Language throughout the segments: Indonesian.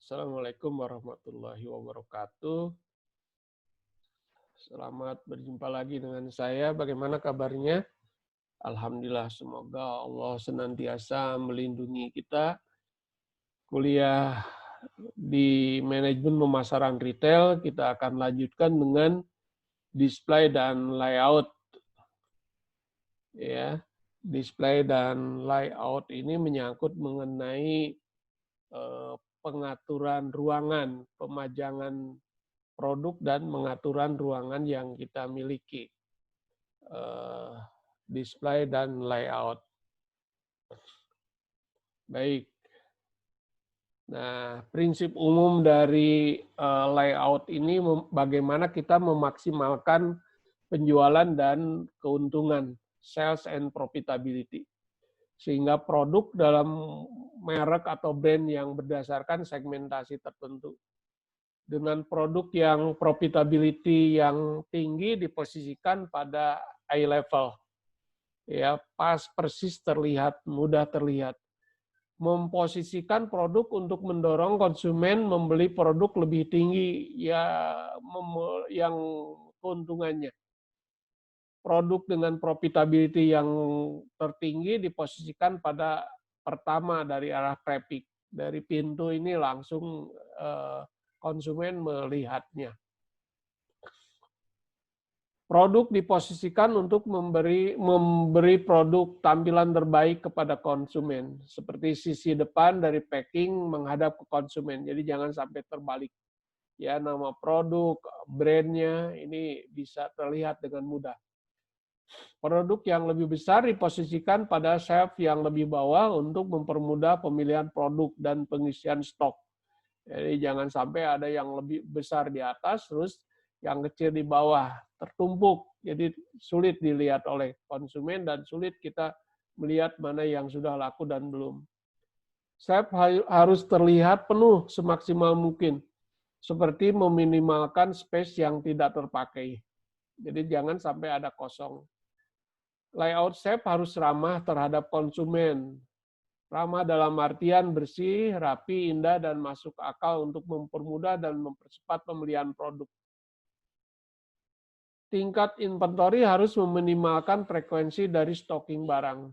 Assalamualaikum warahmatullahi wabarakatuh. Selamat berjumpa lagi dengan saya. Bagaimana kabarnya? Alhamdulillah, semoga Allah senantiasa melindungi kita. Kuliah di manajemen pemasaran retail, kita akan lanjutkan dengan display dan layout. Ya, display dan layout ini menyangkut mengenai pengaturan ruangan, pemajangan produk dan pengaturan ruangan yang kita miliki. Display dan layout. Baik. Nah, prinsip umum dari layout ini bagaimana kita memaksimalkan penjualan dan keuntungan, sales and profitability. Sehingga produk dalam merek atau brand yang berdasarkan segmentasi tertentu. Dengan produk yang profitability yang tinggi diposisikan pada eye level. Ya, pas persis terlihat, mudah terlihat. Memposisikan produk untuk mendorong konsumen membeli produk lebih tinggi ya yang keuntungannya. Produk dengan profitability yang tertinggi diposisikan pada pertama dari arah traffic. Dari pintu ini langsung konsumen melihatnya. Produk diposisikan untuk memberi produk tampilan terbaik kepada konsumen. Seperti sisi depan dari packing menghadap ke konsumen. Jadi jangan sampai terbalik. Ya, nama produk, brandnya ini bisa terlihat dengan mudah. Produk yang lebih besar diposisikan pada shelf yang lebih bawah untuk mempermudah pemilihan produk dan pengisian stok. Jadi jangan sampai ada yang lebih besar di atas, terus yang kecil di bawah, tertumpuk. Jadi sulit dilihat oleh konsumen dan sulit kita melihat mana yang sudah laku dan belum. Shelf harus terlihat penuh semaksimal mungkin, seperti meminimalkan space yang tidak terpakai. Jadi jangan sampai ada kosong. Layout shelf harus ramah terhadap konsumen. Ramah dalam artian bersih, rapi, indah, dan masuk akal untuk mempermudah dan mempercepat pembelian produk. Tingkat inventory harus meminimalkan frekuensi dari stocking barang.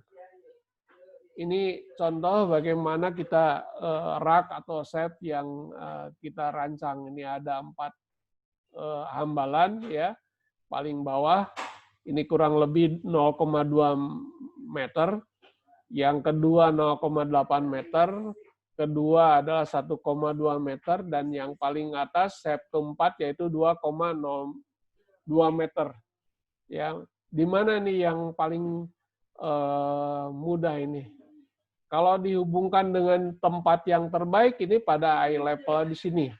Ini contoh bagaimana kita rak atau shelf yang kita rancang. Ini ada 4 hambalan ya. Paling bawah ini kurang lebih 0,2 meter. Yang kedua 0,8 meter, kedua adalah 1,2 meter, dan yang paling atas shelf keempat yaitu 2,02 meter. Ya, di mana nih yang paling mudah ini? Kalau dihubungkan dengan tempat yang terbaik ini pada eye level di sini,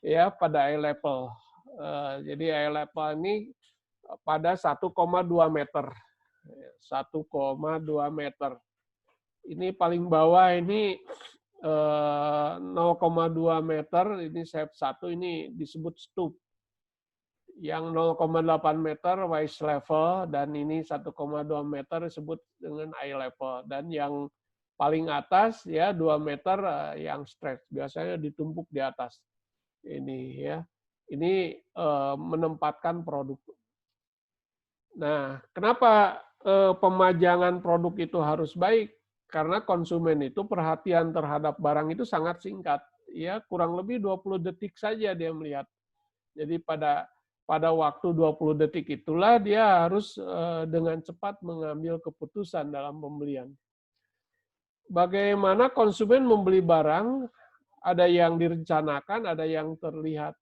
ya pada eye level. Jadi eye level ini pada 1,2 meter, 1,2 meter. Ini paling bawah ini 0,2 meter, ini shelf 1 ini disebut stoop. Yang 0,8 meter waist level dan ini 1,2 meter disebut dengan eye level. Dan yang paling atas ya 2 meter yang stretch, biasanya ditumpuk di atas. Ini ya. Ini menempatkan produk. Nah, kenapa pemajangan produk itu harus baik? Karena konsumen itu perhatian terhadap barang itu sangat singkat, ya kurang lebih 20 detik saja dia melihat. Jadi pada waktu 20 detik itulah dia harus dengan cepat mengambil keputusan dalam pembelian. Bagaimana konsumen membeli barang? Ada yang direncanakan, ada yang terlihat.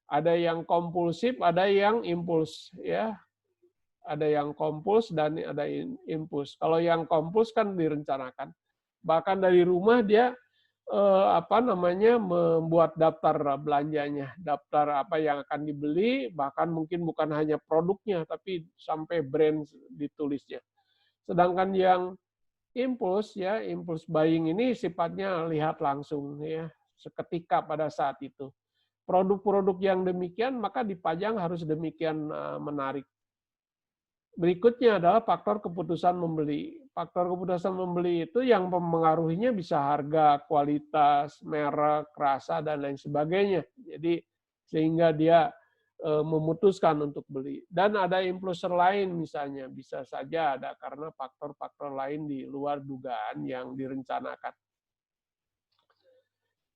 Ada yang kompulsif, ada yang impuls, ya. Ada yang kompuls dan ada impuls. Kalau yang kompuls kan direncanakan. Bahkan dari rumah dia membuat daftar belanjanya, daftar apa yang akan dibeli, bahkan mungkin bukan hanya produknya tapi sampai brand ditulisnya. Sedangkan yang impuls ya, impuls buying ini sifatnya lihat langsung ya, seketika pada saat itu. Produk-produk yang demikian maka dipajang harus demikian menarik. Berikutnya adalah faktor keputusan membeli. faktor keputusan membeli itu yang mempengaruhinya bisa harga, kualitas, merek, rasa, dan lain sebagainya. Jadi sehingga dia memutuskan untuk beli. Dan ada impulser lain misalnya, bisa saja ada karena faktor-faktor lain di luar dugaan yang direncanakan.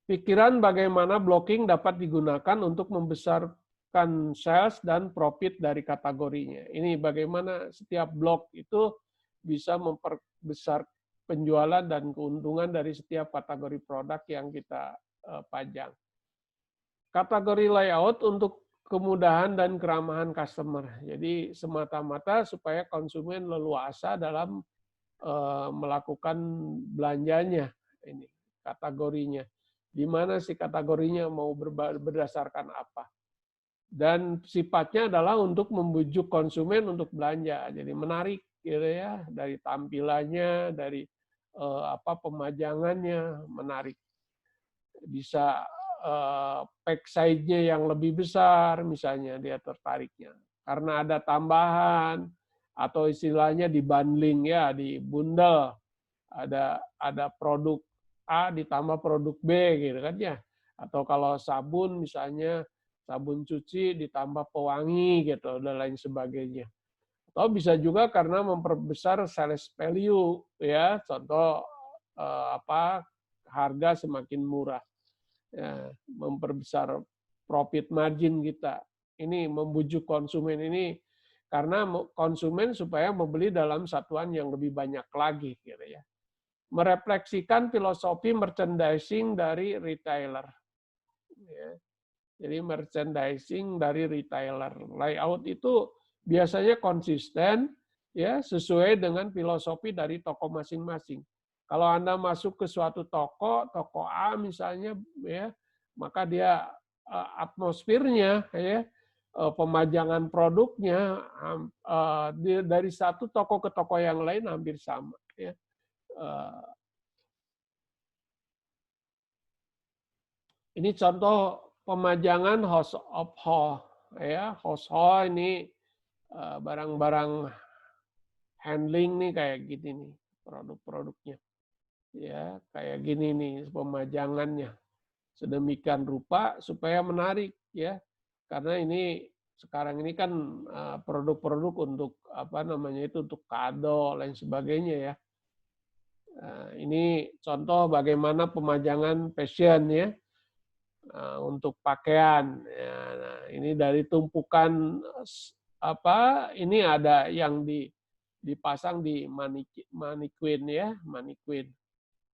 Pikiran bagaimana blocking dapat digunakan untuk membesarkan sales dan profit dari kategorinya. Ini bagaimana setiap blok itu bisa memperbesar penjualan dan keuntungan dari setiap kategori produk yang kita pajang. Kategori layout untuk kemudahan dan keramahan customer. Jadi semata-mata supaya konsumen leluasa dalam melakukan belanjanya. Ini kategorinya. Di mana sih kategorinya mau berdasarkan apa. Dan sifatnya adalah untuk membujuk konsumen untuk belanja. Jadi menarik gitu ya, dari tampilannya, dari pemajangannya menarik. Bisa pack size-nya yang lebih besar misalnya dia tertariknya. Karena ada tambahan atau istilahnya di bundling ya, di bundle. Ada produk A ditambah produk B gitu kan ya. Atau kalau sabun misalnya sabun cuci ditambah pewangi gitu dan lain sebagainya. Atau bisa juga karena memperbesar sales value ya. Contoh harga semakin murah. Ya, memperbesar profit margin kita. Ini membujuk konsumen ini karena konsumen supaya membeli dalam satuan yang lebih banyak lagi gitu ya. Merefleksikan filosofi merchandising dari retailer. Ya. Jadi merchandising dari retailer. Layout itu biasanya konsisten ya sesuai dengan filosofi dari toko masing-masing. Kalau Anda masuk ke suatu toko A misalnya ya, maka dia atmosfernya ya, pemajangan produknya dari satu toko ke toko yang lain hampir sama ya. Ini contoh pemajangan house of hall ya. House hall ini barang-barang handling nih kayak gini nih produk-produknya. Ya, kayak gini nih pemajangannya. Sedemikian rupa supaya menarik ya. Karena ini sekarang ini kan produk-produk untuk untuk kado lain sebagainya ya. Ini contoh bagaimana pemajangan fashion ya untuk pakaian. Ya, nah, ini dari tumpukan ini ada yang dipasang di mannequin ya, mannequin.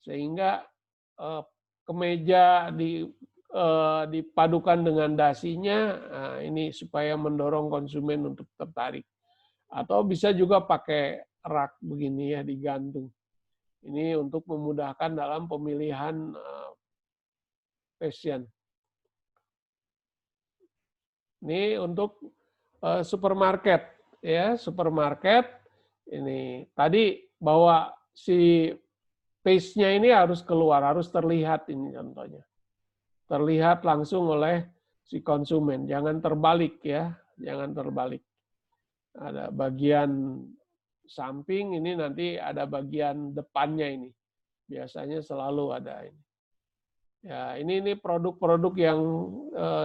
Sehingga kemeja dipadukan dengan dasinya, ini supaya mendorong konsumen untuk tertarik. Atau bisa juga pakai rak begini ya, digantung. Ini untuk memudahkan dalam pemilihan fashion. Ini untuk supermarket ya, supermarket. Ini tadi bahwa si taste-nya ini harus keluar, harus terlihat ini contohnya. Terlihat langsung oleh si konsumen, jangan terbalik ya, jangan terbalik. Ada bagian samping ini nanti ada bagian depannya ini. Biasanya selalu ada ini. Ya, ini produk-produk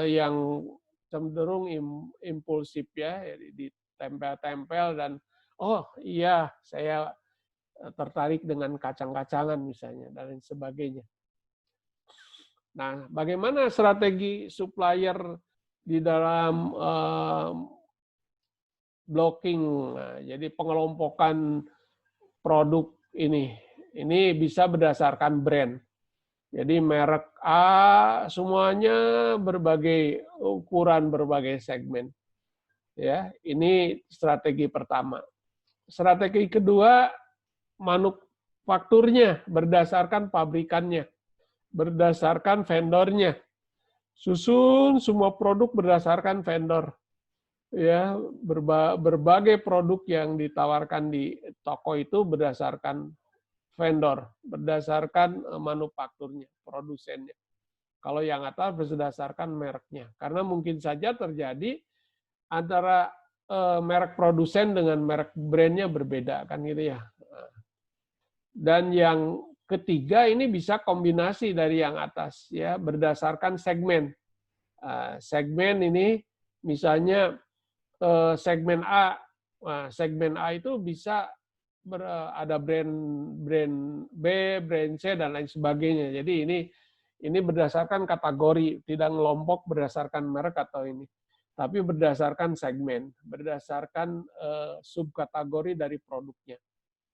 yang cenderung impulsif ya, ditempel-tempel dan oh iya saya tertarik dengan kacang-kacangan misalnya dan lain sebagainya. Nah, bagaimana strategi supplier di dalam blocking? Nah, jadi pengelompokan produk ini bisa berdasarkan brand. Jadi merek A semuanya berbagai ukuran, berbagai segmen. Ya, ini strategi pertama. Strategi kedua, manufakturnya berdasarkan pabrikannya, berdasarkan vendornya. Susun semua produk berdasarkan vendor. Ya, berbagai produk yang ditawarkan di toko itu berdasarkan vendor, berdasarkan manufakturnya, produsennya. Kalau yang atas berdasarkan mereknya. Karena mungkin saja terjadi antara merek produsen dengan merek brandnya berbeda kan gitu ya. Dan yang ketiga ini bisa kombinasi dari yang atas ya, berdasarkan segmen. Segmen ini misalnya segmen A. Nah, segmen A itu bisa ada brand B, brand C dan lain sebagainya. Jadi ini berdasarkan kategori, tidak ngelompok berdasarkan merek atau ini, tapi berdasarkan segmen, berdasarkan subkategori dari produknya.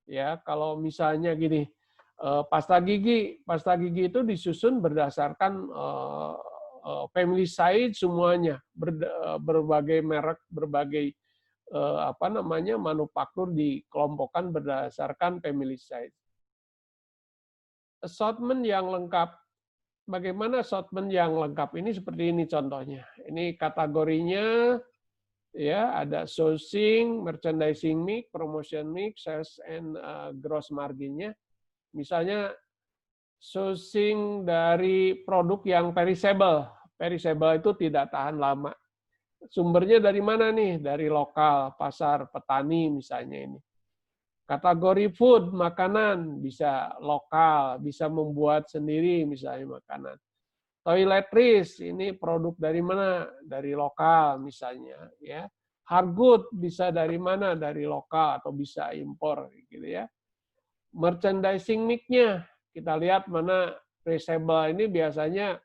Ya, kalau misalnya gini, pasta gigi itu disusun berdasarkan family size semuanya, berbagai merek, berbagai manufaktur dikelompokkan berdasarkan family size. Assortment yang lengkap. Bagaimana assortment yang lengkap ini seperti ini contohnya. Ini kategorinya ya, ada sourcing, merchandising mix, promotion mix, sales and gross marginnya. Misalnya sourcing dari produk yang perishable. Perishable itu tidak tahan lama. Sumbernya dari mana nih? Dari lokal, pasar, petani misalnya ini. Kategori food, makanan, bisa lokal, bisa membuat sendiri misalnya makanan. Toiletries, ini produk dari mana? Dari lokal misalnya. Ya. Hardgood bisa dari mana? Dari lokal atau bisa impor. Gitu ya. Merchandising mix-nya, kita lihat mana perishable ini biasanya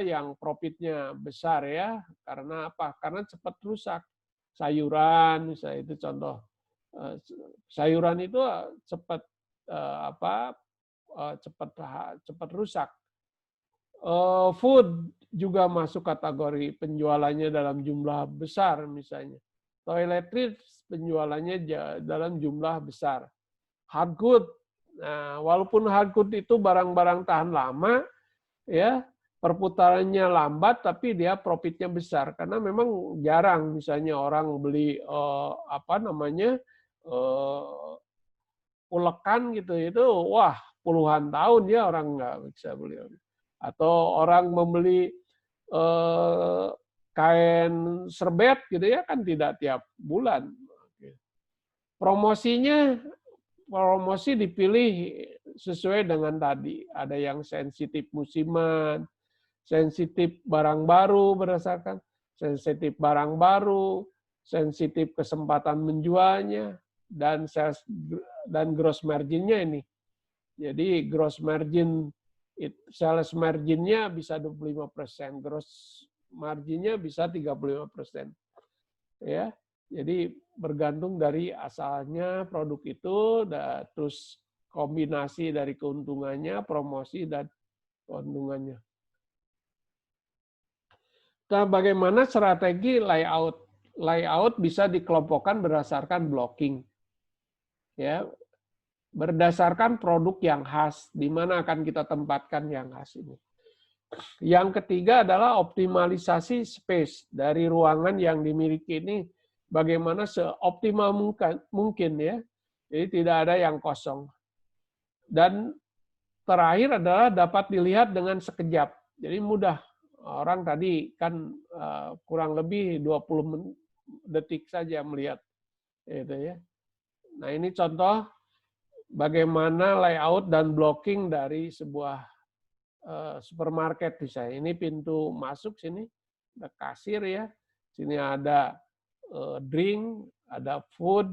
yang profitnya besar ya. Karena apa? Karena cepat rusak. Sayuran, misalnya itu contoh. Sayuran itu cepat cepat rusak. Food juga masuk kategori penjualannya dalam jumlah besar misalnya. Toiletries penjualannya dalam jumlah besar. Hardgood, nah, walaupun hardgood itu barang-barang tahan lama, ya perputarannya lambat, tapi dia profitnya besar karena memang jarang misalnya orang beli ulekan gitu itu wah puluhan tahun ya orang nggak bisa beli, atau orang membeli kain serbet gitu ya kan tidak tiap bulan. Promosi dipilih sesuai dengan tadi, ada yang sensitif musiman, sensitif barang baru berdasarkan sensitif barang baru, sensitif kesempatan menjualnya, dan sales dan gross marginnya ini. Jadi gross margin, sales marginnya bisa 25%, gross marginnya bisa 35%. Ya, jadi bergantung dari asalnya produk itu, terus kombinasi dari keuntungannya, promosi dan keuntungannya. Nah, bagaimana strategi layout? Layout bisa dikelompokkan berdasarkan blocking. Ya, berdasarkan produk yang khas, di mana akan kita tempatkan yang khas ini. Yang ketiga adalah optimalisasi space dari ruangan yang dimiliki ini, bagaimana seoptimal mungkin ya. Jadi tidak ada yang kosong. Dan terakhir adalah dapat dilihat dengan sekejap. Jadi mudah. Orang tadi kan kurang lebih 20 detik saja melihat. Gitu ya. Nah ini contoh bagaimana layout dan blocking dari sebuah supermarket misalnya. Ini pintu masuk sini, ada kasir ya. Sini ada drink, ada food,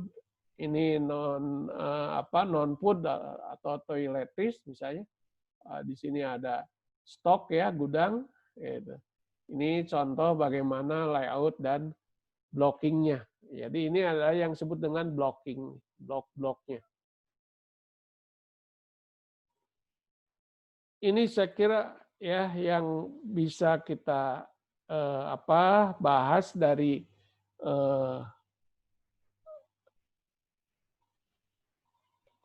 ini non food atau toiletries misalnya. Di sini ada stok ya, gudang. Gitu. Ini contoh bagaimana layout dan blockingnya. Jadi ini adalah yang disebut dengan blocking, blok-bloknya. Ini saya kira ya yang bisa kita bahas dari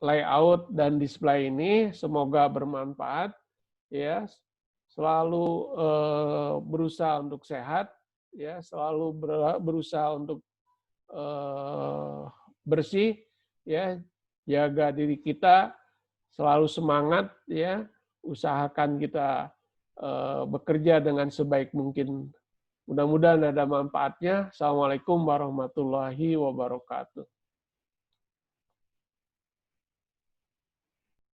layout dan display ini. Semoga bermanfaat ya. Selalu berusaha untuk sehat ya, selalu berusaha untuk bersih ya, jaga diri kita, selalu semangat ya, usahakan kita bekerja dengan sebaik mungkin. Mudah-mudahan ada manfaatnya. Assalamualaikum warahmatullahi wabarakatuh.